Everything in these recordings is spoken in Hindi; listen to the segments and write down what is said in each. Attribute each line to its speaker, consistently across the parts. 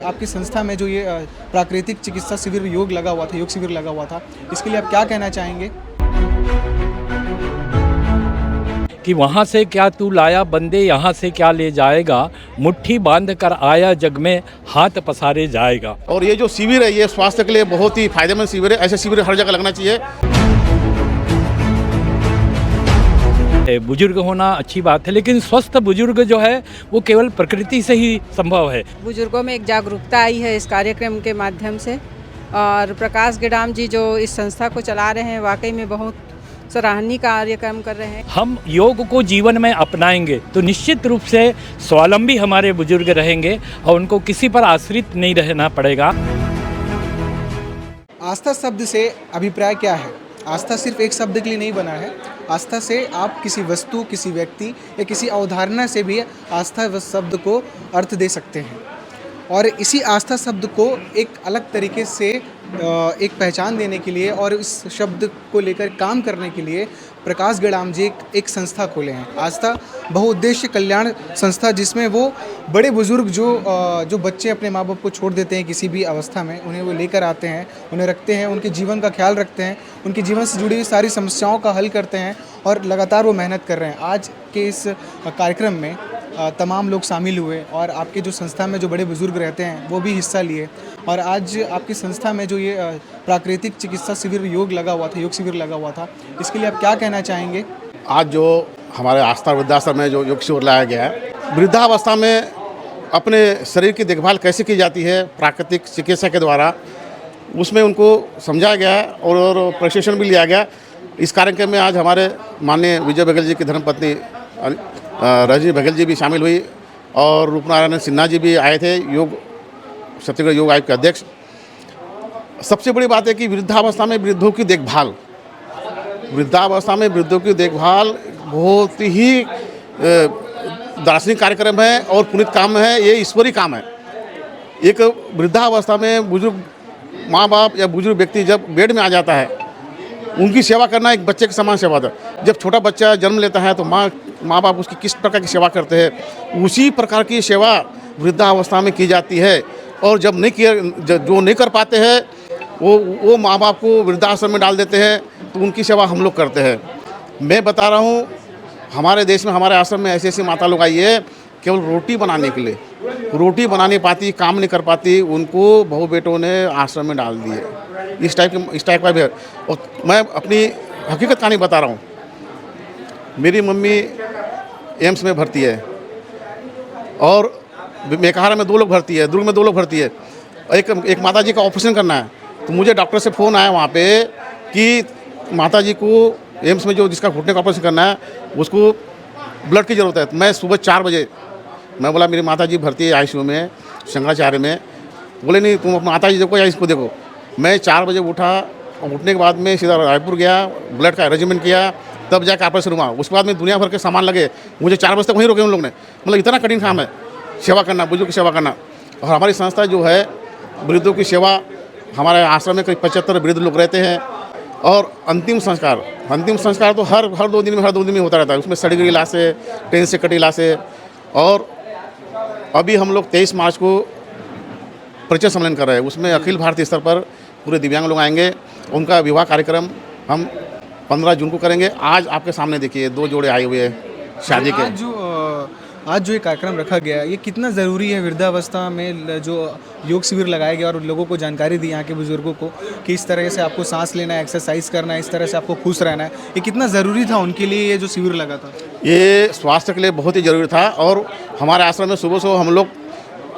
Speaker 1: आपकी संस्था में जो ये प्राकृतिक चिकित्सा शिविर योग शिविर लगा हुआ था, इसके लिए आप क्या कहना चाहेंगे?
Speaker 2: कि वहाँ से क्या तू लाया बंदे, यहाँ से क्या ले जाएगा, मुट्ठी बांध कर आया जग में हाथ पसारे जाएगा।
Speaker 3: और ये जो शिविर है ये स्वास्थ्य के लिए बहुत ही फायदेमंद शिविर है। ऐसे शिविर हर जगह लगना चाहिए।
Speaker 2: बुजुर्ग होना अच्छी बात है, लेकिन स्वस्थ बुजुर्ग जो है वो केवल प्रकृति से ही संभव है।
Speaker 4: बुजुर्गों में एक जागरूकता आई है इस कार्यक्रम के माध्यम से, और प्रकाश गेडाम जी जो इस संस्था को चला रहे हैं वाकई में बहुत सराहनीय कार्यक्रम कर रहे हैं। हम
Speaker 2: योग को जीवन में अपनाएंगे तो निश्चित रूप से स्वावलंबी हमारे बुजुर्ग रहेंगे और उनको किसी पर आश्रित नहीं रहना पड़ेगा।
Speaker 1: आस्था शब्द से अभिप्राय क्या है? आस्था सिर्फ एक शब्द के लिए नहीं बना है। आस्था से आप किसी वस्तु, किसी व्यक्ति या किसी अवधारणा से भी आस्था शब्द को अर्थ दे सकते हैं, और इसी आस्था शब्द को एक अलग तरीके से एक पहचान देने के लिए और इस शब्द को लेकर काम करने के लिए प्रकाश गेडाम जी एक संस्था खोले हैं, आस्था बहुउद्देश्य कल्याण संस्था, जिसमें वो बड़े बुजुर्ग जो बच्चे अपने माँ बाप को छोड़ देते हैं किसी भी अवस्था में, उन्हें वो लेकर आते हैं, उन्हें रखते हैं, उनके जीवन का ख्याल रखते हैं, उनके जीवन से जुड़ी हुई सारी समस्याओं का हल करते हैं, और लगातार वो मेहनत कर रहे हैं। आज के इस कार्यक्रम में तमाम लोग शामिल हुए, और आपके जो संस्था में जो बड़े बुजुर्ग रहते हैं वो भी हिस्सा लिए, और आज आपकी संस्था में जो ये प्राकृतिक चिकित्सा शिविर योग शिविर लगा हुआ था, इसके लिए आप क्या कहना चाहेंगे?
Speaker 3: आज जो हमारे आस्था वृद्धाश्रम में जो योग शिविर लाया गया है, वृद्धावस्था में अपने शरीर की देखभाल कैसे की जाती है प्राकृतिक चिकित्सा के द्वारा, उसमें उनको समझाया गया है और प्रशिक्षण भी लिया गया। इस कार्यक्रम में आज हमारे माननीय विजय बघेल जी की धर्मपत्नी रजनी बघेल जी भी शामिल हुई, और रूपनारायण सिन्हा जी भी आए थे, छत्तीसगढ़ योग आयोग के अध्यक्ष। सबसे बड़ी बात है कि वृद्धावस्था में वृद्धों की देखभाल बहुत ही दार्शनिक कार्यक्रम है और पुनीत काम है, ये ईश्वरीय काम है। एक वृद्धावस्था में बुजुर्ग माँ बाप या बुजुर्ग व्यक्ति जब बेड में आ जाता है, उनकी सेवा करना एक बच्चे के समान सेवा है। जब छोटा बच्चा जन्म लेता है तो माँ बाप उसकी किस प्रकार की सेवा करते हैं, उसी प्रकार की सेवा वृद्धावस्था में की जाती है। और जब जो नहीं कर पाते हैं वो माँ बाप को वृद्धाश्रम में डाल देते हैं, तो उनकी सेवा हम लोग करते हैं। मैं बता रहा हूँ, हमारे देश में हमारे आश्रम में ऐसी माता लोग आई है केवल रोटी बनाने के लिए, रोटी बना नहीं पाती, काम नहीं कर पाती, उनको बहू बेटों ने आश्रम में डाल दिए। इस टाइप का भी है। और मैं अपनी हकीकत कहानी बता रहा हूँ। मेरी मम्मी एम्स में भर्ती है, और मेकाहारा में 2 लोग भर्ती है, दुर्ग में 2 लोग भर्ती है। एक माता जी का ऑपरेशन करना है, तो मुझे डॉक्टर से फ़ोन आया वहाँ पे कि माता जी को एम्स में जो जिसका घुटने का ऑपरेशन करना है उसको ब्लड की ज़रूरत है। तो मैं सुबह 4 बजे मैं बोला मेरी माता जी भर्ती है आईसीयू में शंकराचार्य में। बोले नहीं, तुम माता जी देखो या इसको देखो। मैं 4 बजे उठा, और उठने के बाद में सीधा रायपुर गया, ब्लड का अरेंजमेंट किया, तब जाकर ऑपरेशन हुआ। उसके बाद में दुनिया भर के सामान लगे, मुझे 4 बजे तक वहीं रोके उन लोग ने। मतलब इतना कठिन काम है सेवा करना, बुजुर्ग की सेवा करना। और हमारी संस्था जो है वृद्धों की सेवा, हमारे आश्रम में करीब 75 वृद्ध लोग रहते हैं, और अंतिम संस्कार तो हर 2 दिन में होता रहता है। उसमें सड़ी गई लाशें, ट्रेन से कटी लाशें। और अभी हम लोग 23 मार्च को परिचय सम्मेलन कर रहे हैं, उसमें अखिल भारतीय स्तर पर पूरे दिव्यांग लोग आएंगे। उनका विवाह कार्यक्रम हम 15 जून को करेंगे। आज आपके सामने देखिए 2 जोड़े आए हुए हैं शादी के।
Speaker 1: आज जो ये कार्यक्रम रखा गया, ये कितना ज़रूरी है वृद्धावस्था में जो योग शिविर लगाया गया, और लोगों को जानकारी दी यहाँ के बुजुर्गों को कि इस तरह से आपको सांस लेना है, एक्सरसाइज करना है, इस तरह से आपको खुश रहना है, ये कितना ज़रूरी था उनके लिए ये जो शिविर लगा था? ये
Speaker 3: स्वास्थ्य के लिए बहुत ही ज़रूरी था। और हमारे आश्रम में सुबह हम लोग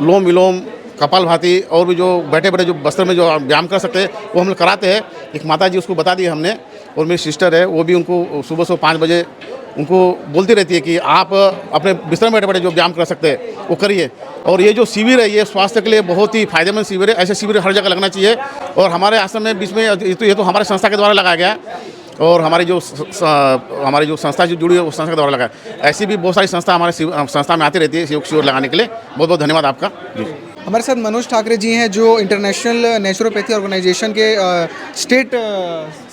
Speaker 3: लोम विलोम, कपालभाति और भी जो बैठे बैठे जो बस्तर में जो व्यायाम कर सकते हैं वो हम लोग कराते हैं। एक माता जी उसको बता दी हमने, और मेरी सिस्टर है वो भी उनको सुबह 5 बजे उनको बोलती रहती है कि आप अपने बिस्तर में बैठे बैठे जो व्यायाम कर सकते हैं वो करिए। और ये जो शिविर है ये स्वास्थ्य के लिए बहुत ही फायदेमंद शिविर है। ऐसे शिविर हर जगह लगना चाहिए। और हमारे आश्रम में बीच में ये तो हमारे संस्था के द्वारा लगाया गया, और हमारी जो संस्था जो जुड़ी है उस संस्था के द्वारा लगाया। ऐसी भी बहुत सारी संस्था हमारे संस्था में आती रहती है योग शिविर लगाने के लिए। बहुत बहुत धन्यवाद आपका जी।
Speaker 1: हमारे साथ मनोज ठाकरे जी हैं, जो इंटरनेशनल नेचुरोपैथी ऑर्गेनाइजेशन के स्टेट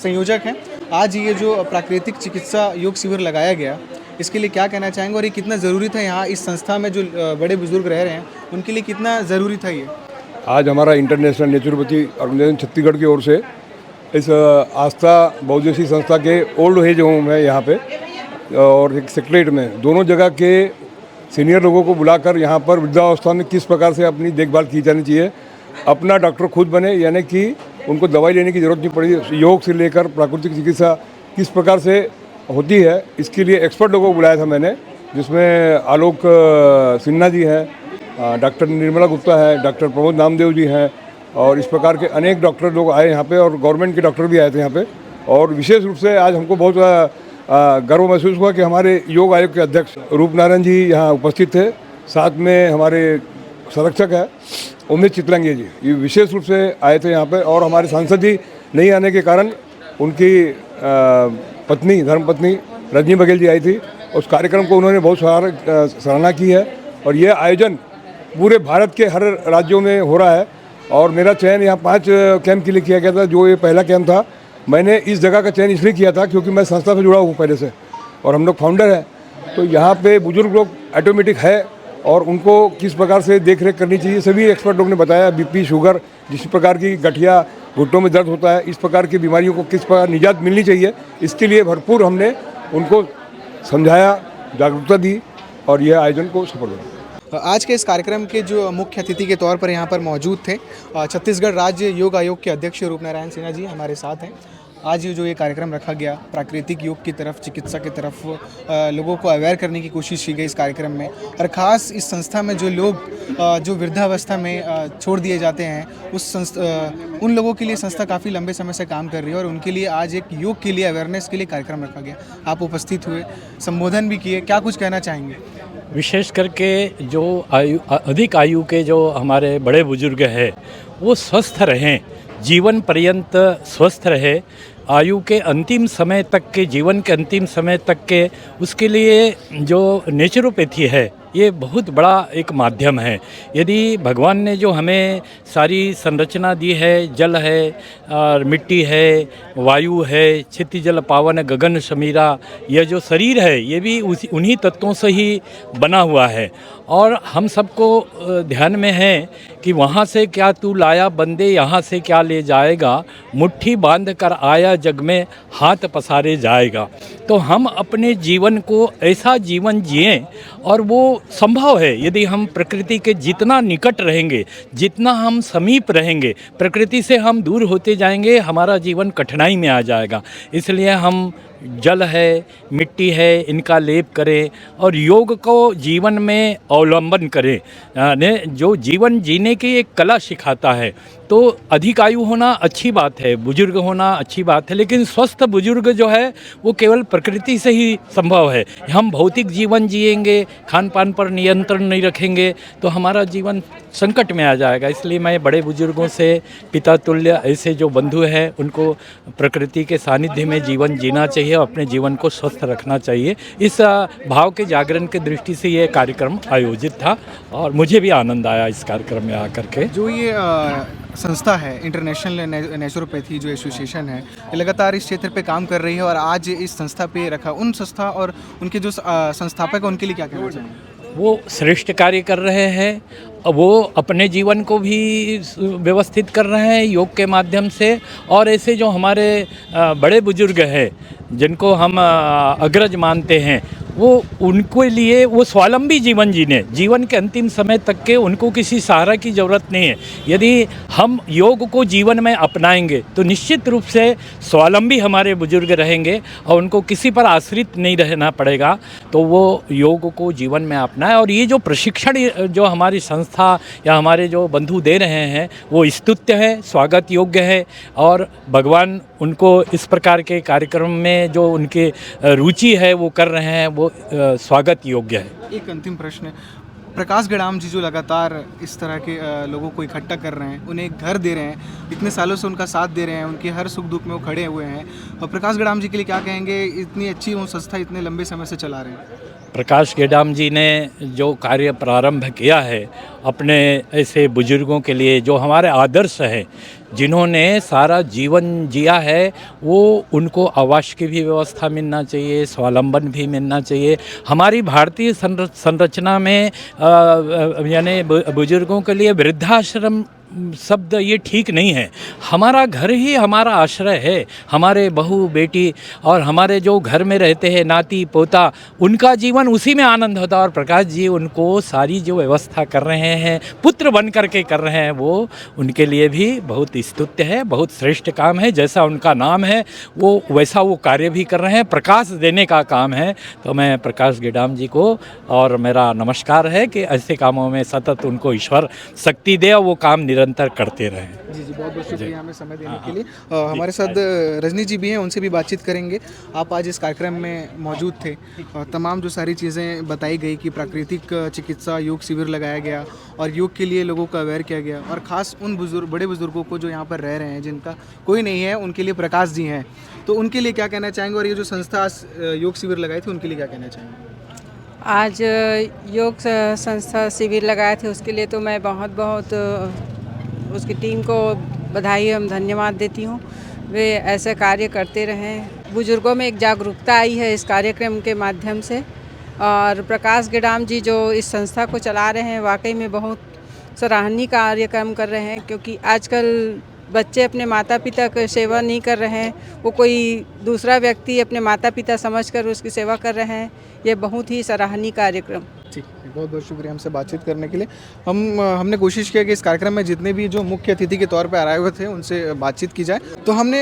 Speaker 1: संयोजक हैं। आज ये जो प्राकृतिक चिकित्सा योग शिविर लगाया गया, इसके लिए क्या कहना चाहेंगे, और ये कितना ज़रूरी था यहाँ इस संस्था में जो बड़े बुजुर्ग रह रहे हैं उनके लिए कितना ज़रूरी था ये?
Speaker 5: आज हमारा इंटरनेशनल नेचुरोपैथी ऑर्गेनाइजेशन छत्तीसगढ़ की ओर से इस आस्था बहुउद्देशीय संस्था के ओल्ड एज होम है यहाँ पे और एक सेक्रेटरीट में दोनों जगह के सीनियर लोगों को बुलाकर यहाँ पर वृद्धावस्था में किस प्रकार से अपनी देखभाल की जानी चाहिए, अपना डॉक्टर खुद बने, यानी कि उनको दवाई लेने की ज़रूरत नहीं पड़ी, योग से लेकर प्राकृतिक चिकित्सा किस प्रकार से होती है, इसके लिए एक्सपर्ट लोगों को बुलाया था मैंने, जिसमें आलोक सिन्हा जी हैं, डॉक्टर निर्मला गुप्ता है, डॉक्टर प्रमोद नामदेव जी हैं और इस प्रकार के अनेक डॉक्टर लोग आए यहाँ पे और गवर्नमेंट के डॉक्टर भी आए थे यहाँ पे। और विशेष रूप से आज हमको बहुत गर्व महसूस हुआ कि हमारे योग आयोग के अध्यक्ष रूपनारायण जी यहाँ उपस्थित थे, साथ में हमारे संरक्षक है उमेश चितलंगे जी, ये विशेष रूप से आए थे यहाँ पे। और हमारे सांसद जी नहीं आने के कारण उनकी पत्नी धर्मपत्नी रजनी बघेल जी आई थी, उस कार्यक्रम को उन्होंने बहुत सराहना की है और ये आयोजन पूरे भारत के हर राज्यों में हो रहा है। और मेरा चयन यहाँ 5 कैंप के लिए किया गया था, जो ये पहला कैंप था। मैंने इस जगह का चयन इसलिए किया था क्योंकि मैं संस्था से जुड़ा हूँ पहले से और हम लोग फाउंडर हैं, तो यहाँ पे बुजुर्ग लोग ऑटोमेटिक है और उनको किस प्रकार से देख रेख करनी चाहिए सभी एक्सपर्ट लोग ने बताया। बीपी, शुगर, जिस प्रकार की गठिया, घुटनों में दर्द होता है, इस प्रकार की बीमारियों को किस प्रकार निजात मिलनी चाहिए, इसके लिए भरपूर हमने उनको समझाया, जागरूकता दी और यह आयोजन को सफल बना।
Speaker 1: आज के इस कार्यक्रम के जो मुख्य अतिथि के तौर पर यहाँ पर मौजूद थे छत्तीसगढ़ राज्य योग आयोग के अध्यक्ष रूपनारायण सिन्हा जी हमारे साथ हैं। आज जो ये कार्यक्रम रखा गया प्राकृतिक योग की तरफ, चिकित्सा की तरफ लोगों को अवेयर करने की कोशिश की गई इस कार्यक्रम में। और ख़ास इस संस्था में जो लोग जो वृद्धावस्था में छोड़ दिए जाते हैं उन लोगों के लिए संस्था काफ़ी लंबे समय से काम कर रही है और उनके लिए आज एक योग के लिए अवेयरनेस के लिए कार्यक्रम रखा गया। आप उपस्थित हुए, संबोधन भी किए, क्या कुछ कहना चाहेंगे?
Speaker 2: विशेष करके जो अधिक आयु के जो हमारे बड़े बुजुर्ग हैं वो स्वस्थ रहें, जीवन पर्यंत स्वस्थ रहे, आयु के अंतिम समय तक के, जीवन के अंतिम समय तक के, उसके लिए जो नेचुरोपैथी है ये बहुत बड़ा एक माध्यम है। यदि भगवान ने जो हमें सारी संरचना दी है, जल है और मिट्टी है, वायु है, क्षिति जल पावन गगन समीरा, यह जो शरीर है ये भी उन्हीं तत्वों से ही बना हुआ है। और हम सबको ध्यान में है कि वहाँ से क्या तू लाया बंदे, यहाँ से क्या ले जाएगा, मुट्ठी बांध कर आया जग में हाथ पसारे जाएगा। तो हम अपने जीवन को ऐसा जीवन जिएं और वो संभव है यदि हम प्रकृति के जितना निकट रहेंगे, जितना हम समीप रहेंगे, प्रकृति से हम दूर होते जाएंगे, हमारा जीवन कठिनाई में आ जाएगा। इसलिए हम जल है, मिट्टी है, इनका लेप करें और योग को जीवन में अवलंबन करें। ने जो जीवन जीने की एक कला सिखाता है। तो अधिक आयु होना अच्छी बात है, बुजुर्ग होना अच्छी बात है, लेकिन स्वस्थ बुजुर्ग जो है वो केवल प्रकृति से ही संभव है। हम भौतिक जीवन जिएंगे, खान पान पर नियंत्रण नहीं रखेंगे तो हमारा जीवन संकट में आ जाएगा। इसलिए मैं बड़े बुजुर्गों से, पिता तुल्य ऐसे जो बंधु हैं, उनको प्रकृति के सानिध्य में जीवन जीना चाहिए और अपने जीवन को स्वस्थ रखना चाहिए। इस भाव के जागरण की दृष्टि से ये कार्यक्रम आयोजित था और मुझे भी आनंद आया इस कार्यक्रम में आकर के।
Speaker 1: जो ये संस्था है इंटरनेशनल नेचुरोपैथी जो एसोसिएशन है, लगातार इस क्षेत्र पे काम कर रही है और आज इस संस्था पे रखा, उन संस्था और उनके जो संस्थापक हैं उनके लिए क्या कहना चाहेंगे?
Speaker 2: वो श्रेष्ठ कार्य कर रहे हैं, वो अपने जीवन को भी व्यवस्थित कर रहे हैं योग के माध्यम से। और ऐसे जो हमारे बड़े बुजुर्ग हैं जिनको हम अग्रज मानते हैं, वो उनके लिए वो स्वावलंबी जीवन जीने, जीवन के अंतिम समय तक के उनको किसी सहारा की ज़रूरत नहीं है। यदि हम योग को जीवन में अपनाएंगे तो निश्चित रूप से स्वावलंबी हमारे बुजुर्ग रहेंगे और उनको किसी पर आश्रित नहीं रहना पड़ेगा। तो वो योग को जीवन में अपनाएं और ये जो प्रशिक्षण जो हमारी संस्था या हमारे जो बंधु दे रहे हैं वो स्तुत्य है, स्वागत योग्य है और भगवान उनको इस प्रकार के कार्यक्रम में जो उनके रुचि है वो कर रहे हैं, वो स्वागत योग्य है।
Speaker 1: एक अंतिम प्रश्न, प्रकाश गडाम जी जो लगातार इस तरह के लोगों को इकट्ठा कर रहे हैं, उन्हें एक घर दे रहे हैं, इतने सालों से उनका साथ दे रहे हैं, उनके हर सुख दुख में वो खड़े हुए हैं, और प्रकाश गडाम जी के लिए क्या कहेंगे, इतनी अच्छी वो संस्था इतने लंबे समय से चला रहे हैं?
Speaker 2: प्रकाश गेडाम जी ने जो कार्य प्रारंभ किया है अपने ऐसे बुजुर्गों के लिए जो हमारे आदर्श हैं, जिन्होंने सारा जीवन जिया है, वो उनको आवास की भी व्यवस्था मिलना चाहिए, स्वावलंबन भी मिलना चाहिए। हमारी भारतीय संरचना में यानी बुजुर्गों के लिए वृद्धाश्रम शब्द ये ठीक नहीं है। हमारा घर ही हमारा आश्रय है। हमारे बहू बेटी और हमारे जो घर में रहते हैं नाती पोता, उनका जीवन उसी में आनंद होता है। और प्रकाश जी उनको सारी जो व्यवस्था कर रहे हैं, पुत्र बन करके कर रहे हैं, वो उनके लिए भी बहुत स्तुत्य है, बहुत श्रेष्ठ काम है। जैसा उनका नाम है वो वैसा वो कार्य भी कर रहे हैं, प्रकाश देने का काम है। तो मैं प्रकाश गेडाम जी को और मेरा नमस्कार है कि ऐसे कामों में सतत उनको ईश्वर शक्ति दे और वो काम निरंतर करते रहें।
Speaker 1: जी बहुत बहुत शुक्रिया हमें समय देने के लिए। हमारे साथ रजनी जी भी हैं, उनसे भी बातचीत करेंगे। आप आज इस कार्यक्रम में मौजूद थे। तमाम जो सारी चीज़ें बताई गई कि प्राकृतिक चिकित्सा योग शिविर लगाया गया और योग के लिए लोगों का अवेयर किया गया, और ख़ास उन बड़े बुज़ुर्गों को जो यहाँ पर रह रहे हैं, जिनका कोई नहीं है, उनके लिए प्रकाश जी हैं। तो उनके लिए क्या कहना चाहेंगे, और ये जो संस्था योग शिविर लगाई थी उनके लिए क्या कहना चाहेंगे?
Speaker 4: आज योग संस्था शिविर लगाए थे, उसके लिए तो मैं बहुत बहुत उसकी टीम को बधाई एवं धन्यवाद देती हूँ। वे ऐसे कार्य करते रहें। बुजुर्गों में एक जागरूकता आई है इस कार्यक्रम के माध्यम से, और प्रकाश गेडाम जी जो इस संस्था को चला रहे हैं, वाकई में बहुत सराहनीय कार्यक्रम कर रहे हैं। क्योंकि आजकल बच्चे अपने माता पिता की सेवा नहीं कर रहे हैं, वो कोई दूसरा व्यक्ति अपने माता पिता समझकर उसकी सेवा कर रहे हैं। ये बहुत ही सराहनीय कार्यक्रम।
Speaker 1: ठीक है, बहुत बहुत शुक्रिया हमसे बातचीत करने के लिए। हमने कोशिश किया कि इस कार्यक्रम में जितने भी जो मुख्य अतिथि के तौर पर आए हुए थे उनसे बातचीत की जाए। तो हमने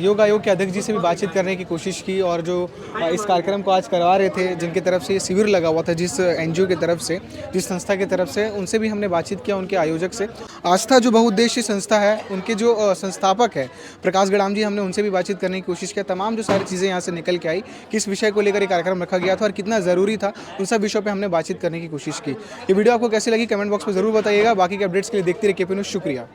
Speaker 1: योग आयोग के अध्यक्ष जी से भी बातचीत करने की कोशिश की, और जो इस कार्यक्रम को आज करवा रहे थे, जिनकी तरफ से ये शिविर लगा हुआ था, जिस NGO की तरफ से, जिस संस्था की तरफ से, उनसे भी हमने बातचीत किया, उनके आयोजक से। आस्था जो बहुउद्देशीय संस्था है, उनके जो संस्थापक है प्रकाश गेडाम जी, हमने उनसे भी बातचीत करने की कोशिश किया। तमाम जो सारी चीज़ें यहाँ से निकल के आई, किस विषय को लेकर ये कार्यक्रम रखा गया था और कितना ज़रूरी था, उन सब विषयों पर हमने बातचीत करने की कोशिश की। ये वीडियो आपको कैसी लगी कमेंट बॉक्स में ज़रूर बताइएगा। बाकी के अपडेट्स के लिए देखते रहिए KP न्यूज़। शुक्रिया।